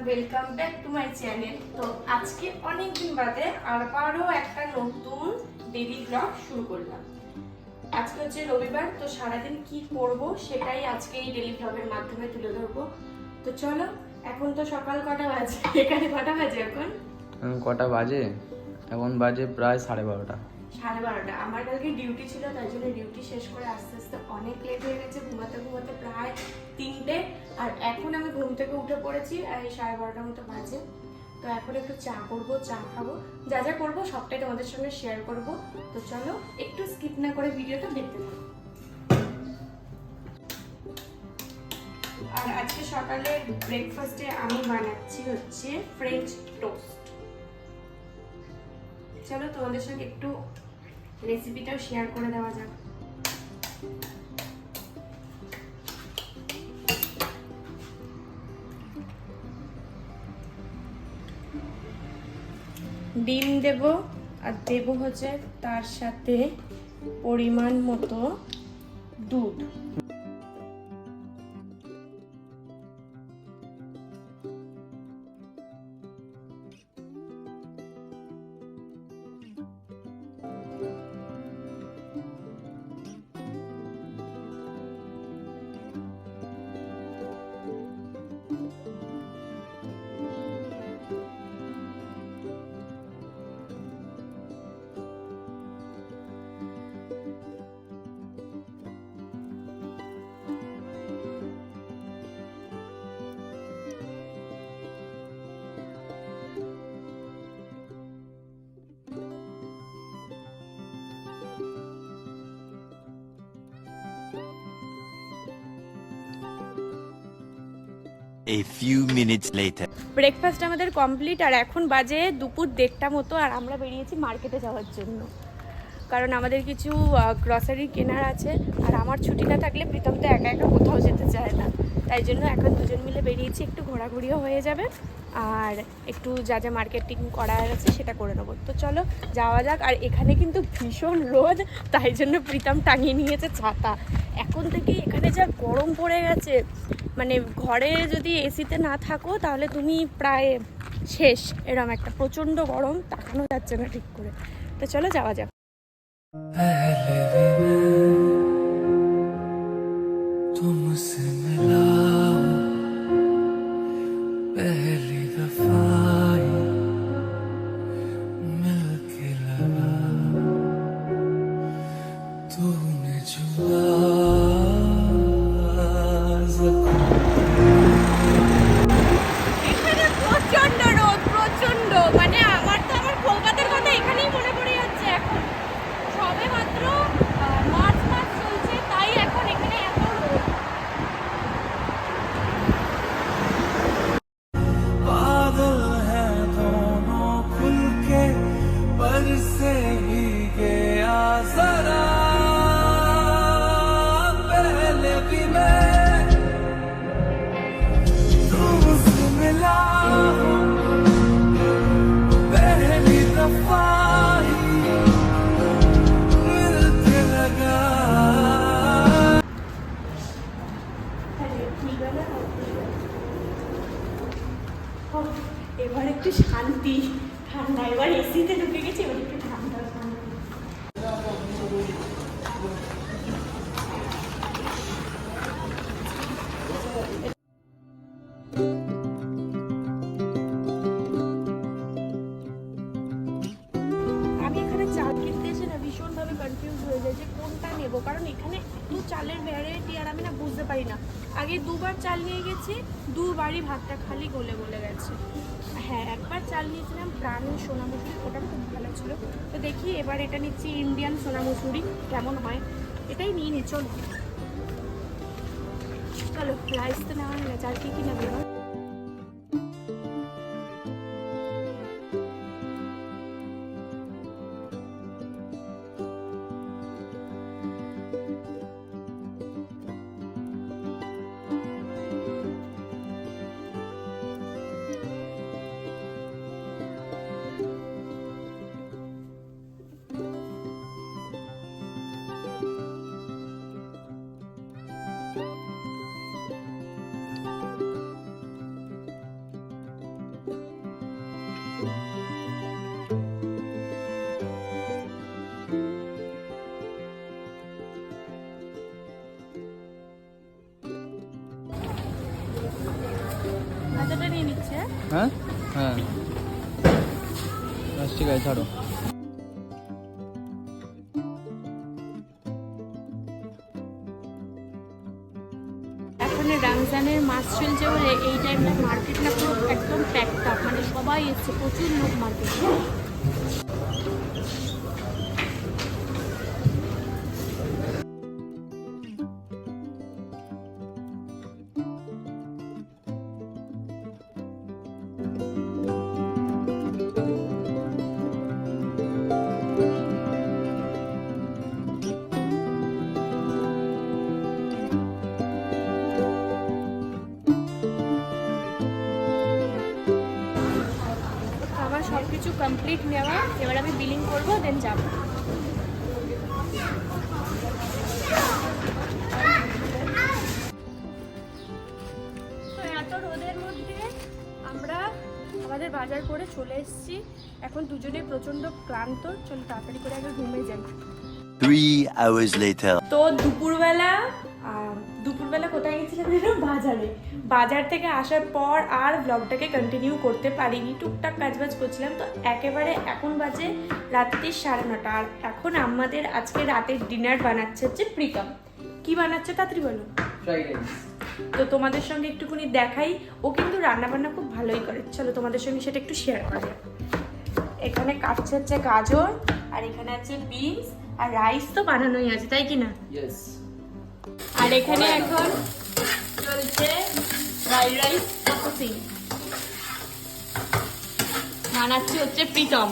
Welcome back to my channel. তো আজকে অনেকদিন বাদে আবারও একটা নতুন ডেইলি ব্লগ শুরু করলাম। আজকে হচ্ছে রবিবার, তো সারাদিন কি করব সেটাই আজকে এই ডেইলি ব্লগের মাধ্যমে তুলে ধরবো। তো চলো, এখন তো সকাল কটা বাজে? এখানে কটা বাজে এখন? কটা বাজে? এখন বাজে প্রায় 12:30। 12:30। আমার কালকে ডিউটি ছিল, তাই জন্য ডিউটি শেষ করে আস্তে আস্তে অনেক লেট হয়ে গেছে। ঘুমাতে ঘুমাতে প্রায় 3টে, আর এখন আমি ঘুম থেকে উঠে পড়েছি এই 12:30 মতো বাজে। তো এখন একটু চা করবো, চা খাবো, যা যা করবো সবটাই তোমাদের সঙ্গে শেয়ার করব। তো চলো, একটু স্কিপ না করে ভিডিওটা দেখতে থাকো। আর আজকে সকালে ব্রেকফাস্টে আমি বানাচ্ছি হচ্ছে ফ্রেঞ্চ টোস্ট। চলো তোমাদের সঙ্গে একটু রেসিপিটাও শেয়ার করে দেওয়া যাক। ডিম দেব, আর দেব হচ্ছে তার সাথে পরিমাণ মতো দুধ। A few minutes later. Breakfast আমাদের কমপ্লিট, আর এখন বাজে দুপুর 1:30 মতো, আর আমরা বেরিয়েছি মার্কেটে যাওয়ার জন্য, কারণ আমাদের কিছু গ্রসারি কেনার আছে। আর আমার ছুটি না থাকলে প্রীতম তো একা একা কোথাও যেতে চায় না, তাই জন্য এখন দুজন মিলে বেরিয়েছি। একটু ঘোরাঘুরিও হয়ে যাবে, আর একটু যা যা মার্কেটিং করার আছে সেটা করে নেবো। তো চলো যাওয়া যাক। আর এখানে কিন্তু ভীষণ রোদ, তাই জন্য প্রীতম টাঙিয়ে নিয়েছে ছাতা। এখন থেকে এখানে যা গরম পড়ে গেছে, মানে ঘরে যদি এসিতে না থাকো তাহলে তুমি প্রায় শেষ। এরকম একটা প্রচণ্ড গরম, তাকানো যাচ্ছে না ঠিক করে। তো চলো যাওয়া যাক। पहले भी मैं तुमसे मिला हूँ, पहली दफा ही मिलके लगा तूने छुआ এখানে প্রচণ্ড রোদ, প্রচণ্ড, মানে আমার তো আমার কলকাতার কথা এখানেই মনে পড়ে যাচ্ছে। এখন সবে মাত্র মার্চ মাস চলছে, তাই এখন এখানে এত রোদ। बादल है दोनों खुल के बरसे भीगे जरा पहले भी मैं तुमसे मिला हूँ, पहली दफा ही मिलके लगा। এবার একটু শান্তি, ঠান্ডা। এবার এসিতে ঢুকে গেছি, এবার একটু ঠান্ডা শান্তি। আমি এখানে চাল কিনতে এসে না ভীষণভাবে কনফিউজ হয়ে যায় যে কোনটা নেব, কারণ এখানে এত চালের ভ্যারাইটি, আর আমি না বুঝতে পারি না। আগে দুবার চাল নিয়ে গেছি, দুবারই ভাতটা খালি গলে গলে গেছে। হ্যাঁ, একবার চাল নিয়েছিলাম প্রাণ সোনা মুসুরি, ওটা খুব ভালো ছিল। তো দেখি এবার এটা নিচ্ছি ইন্ডিয়ান সোনা মুসুরি, কেমন হয় এটাই নিয়ে নি। চলো চলো, রাইস তো নেওয়া হয়ে গেছে, আর কি কি নেবো এবার? হ্যাঁ হ্যাঁ বাস ঠিক আছে ছাড়ো। এখন রমজানের মাস চলছে বলে এই টাইমটা মার্কেটটা পুরো একদম প্যাকড আপ, মানে সবাই এসছে, প্রচুর লোক মার্কেটে। আমার সব কিছু কমপ্লিট নেওয়া, এবার আমি বিলিং করবো, দেন যাব। তো এত রোদের মধ্যে আমরা আমাদের বাজার করে চলে এসেছি। এখন দুজনে প্রচণ্ড ক্লান্ত, চল তাড়াতাড়ি করে আগে ঘুমিয়ে যাই। 3 hours later. তো দুপুরবেলা কোথায় গেছিলাম জানো? বাজারে। বাজার থেকে আসার পর আর ব্লগটাকে কন্টিনিউ করতে পারিনি, টুকটাক কাজবাজ করছিলাম। তো একেবারে এখন বাজে রাত্রি 9:30, আর এখন আমাদের আজকে রাতের ডিনার বানাচ্ছে হচ্ছে প্রীতম। কি বানাচ্ছে তাড়াতাড়ি বলো। Fried rice. তো তোমাদের সঙ্গে একটুখানি দেখাই, ও কিন্তু রান্নাবান্না খুব ভালোই করে, চলো তোমাদের সঙ্গে সেটা একটু শেয়ার করা যাক। এখানে কাটছে হচ্ছে গাজর, আর এখানে আছে বিনস, আর রাইস তো বানানোই আছে, তাই কি না? ইয়েস। আর এখানে এখন চলছে ফ্রাইড রাইস প্রসেসিং, বানাচ্ছে হচ্ছে প্রীতম।